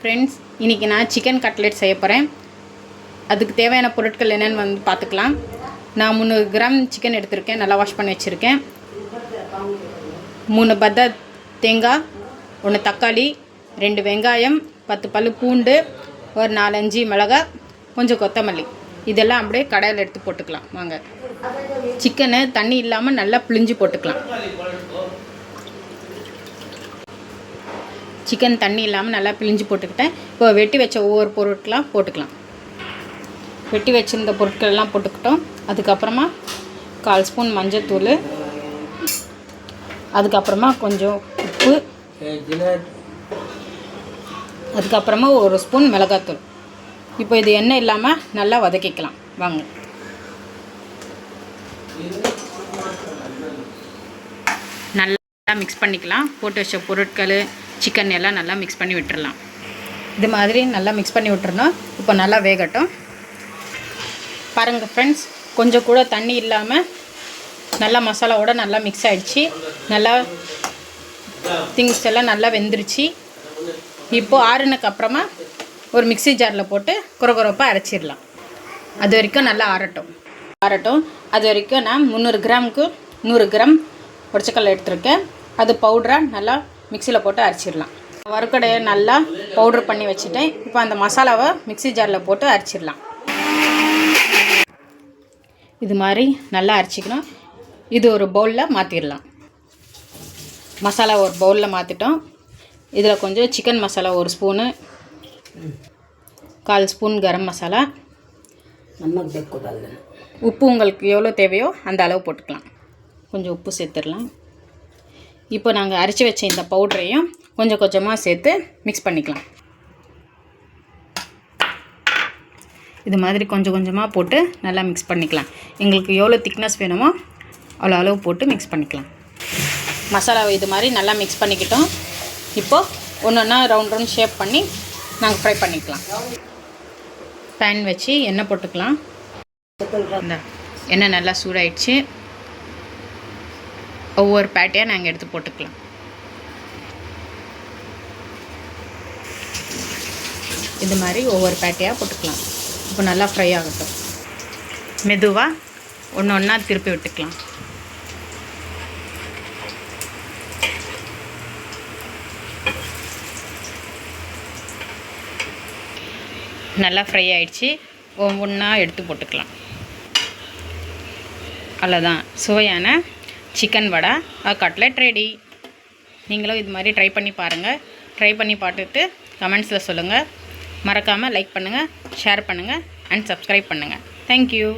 Friends, இன்றைக்கி நான் chicken cutlet செய்ய போகிறேன். அதுக்கு தேவையான பொருட்கள் என்னென்னு பார்த்துக்கலாம். நான் 300 கிராம் சிக்கன் எடுத்திருக்கேன். நல்லா வாஷ் பண்ணி வச்சுருக்கேன். 3 பத்த தேங்காய், 1 தக்காளி, 2 வெங்காயம், 10 பல் பூண்டு, ஒரு 4-5 மிளகாய், கொஞ்சம் கொத்தமல்லி. இதெல்லாம் அப்படியே கடாயில் எடுத்து போட்டுக்கலாம். வாங்க, சிக்கனை தண்ணி இல்லாமல் நல்லா பிழிஞ்சு போட்டுக்கலாம். சிக்கன் தண்ணி இல்லாமல் நல்லா பிழிஞ்சு போட்டுக்கிட்டேன். இப்போ வெட்டி வச்ச ஒவ்வொரு பொருட்களாக போட்டுக்கலாம். வெட்டி வச்சுருந்த பொருட்கள் எல்லாம் போட்டுக்கிட்டோம். அதுக்கப்புறமா 1/4 ஸ்பூன் மஞ்சத்தூள், அதுக்கப்புறமா கொஞ்சம் உப்பு, அதுக்கப்புறமா 1 ஸ்பூன் மிளகாத்தூள். இப்போ இது எண்ணெய் இல்லாமல் நல்லா வதக்கிக்கலாம். வாங்க, நல்லா மிக்ஸ் பண்ணிக்கலாம். போட்டு வச்ச பொருட்கள், சிக்கன் எல்லாம் நல்லா மிக்ஸ் பண்ணி விட்டுடலாம். இது மாதிரி நல்லா மிக்ஸ் பண்ணி விட்டுறணும். இப்போ நல்லா வேகட்டும். பாருங்கள் ஃப்ரெண்ட்ஸ், கொஞ்சம் கூட தண்ணி இல்லாமல் நல்லா மசாலாவோட நல்லா மிக்ஸ் ஆகிடுச்சு. நல்லா திங்ஸ் எல்லாம் நல்லா வெந்துருச்சு. இப்போது ஆறுனக்கு அப்புறமா ஒரு மிக்ஸி ஜாரில் போட்டு குறகுறப்பாக அரைச்சிடலாம். அது வரைக்கும் நல்லா ஆறட்டும். அது வரைக்கும் நான் 300 கிராமுக்கு 100 கிராம் உடச்சக்கல்லை எடுத்துருக்கேன். அது பவுடராக நல்லா மிக்சியில் போட்டு அரைச்சிடலாம். வறுக்கடையை நல்லா பவுட்ரு பண்ணி வச்சுட்டேன். இப்போ அந்த மசாலாவை மிக்ஸி ஜாரில் போட்டு அரைச்சிடலாம். இது மாதிரி நல்லா அரைச்சிக்கணும். இது ஒரு பவுலில் மாற்றிடலாம். மசாலா ஒரு பவுலில் மாற்றிட்டோம். இதில் கொஞ்சம் chicken masala 1 spoon, 1/4 spoon garam masala, உப்பு உங்களுக்கு எவ்வளோ தேவையோ அந்த அளவு போட்டுக்கலாம். கொஞ்சம் உப்பு சேர்த்துடலாம். இப்போ நாங்கள் அரைச்சி வச்ச இந்த பவுடரையும் கொஞ்சம் கொஞ்சமாக சேர்த்து மிக்ஸ் பண்ணிக்கலாம். இது மாதிரி கொஞ்சம் கொஞ்சமாக போட்டு நல்லா மிக்ஸ் பண்ணிக்கலாம். எங்களுக்கு எவ்வளோ திக்னஸ் வேணுமோ அவ்வளோ அளவு போட்டு மிக்ஸ் பண்ணிக்கலாம். மசாலாவை இது மாதிரி நல்லா மிக்ஸ் பண்ணிக்கிட்டோம். இப்போது ஒன்று ரவுண்ட் ஷேப் பண்ணி நாங்கள் ஃப்ரை பண்ணிக்கலாம். பேன் வச்சு எண்ணெய் போட்டுக்கலாம். இந்த எண்ணெய் நல்லா சூடாயிடுச்சு. ஒவ்வொரு பேட்டையாக நாங்கள் எடுத்து போட்டுக்கலாம். இது மாதிரி ஒவ்வொரு பேட்டையாக போட்டுக்கலாம். இப்போ நல்லா ஃப்ரை ஆகட்டும். மெதுவாக ஒன்று ஒன்றா திருப்பி விட்டுக்கலாம். நல்லா ஃப்ரை ஆகிடுச்சு. ஒவ்வொன்றா எடுத்து போட்டுக்கலாம். அவ்வளோதான், சுவையான சிக்கன் வடை கட்லெட் ரெடி. நீங்களும் இது மாதிரி ட்ரை பண்ணி பாருங்கள். ட்ரை பண்ணி பார்த்துட்டு கமெண்ட்ஸில் சொல்லுங்கள். மறக்காமல் லைக் பண்ணுங்கள், ஷேர் பண்ணுங்கள் அண்ட் சப்ஸ்கிரைப் பண்ணுங்கள். தேங்க்யூ.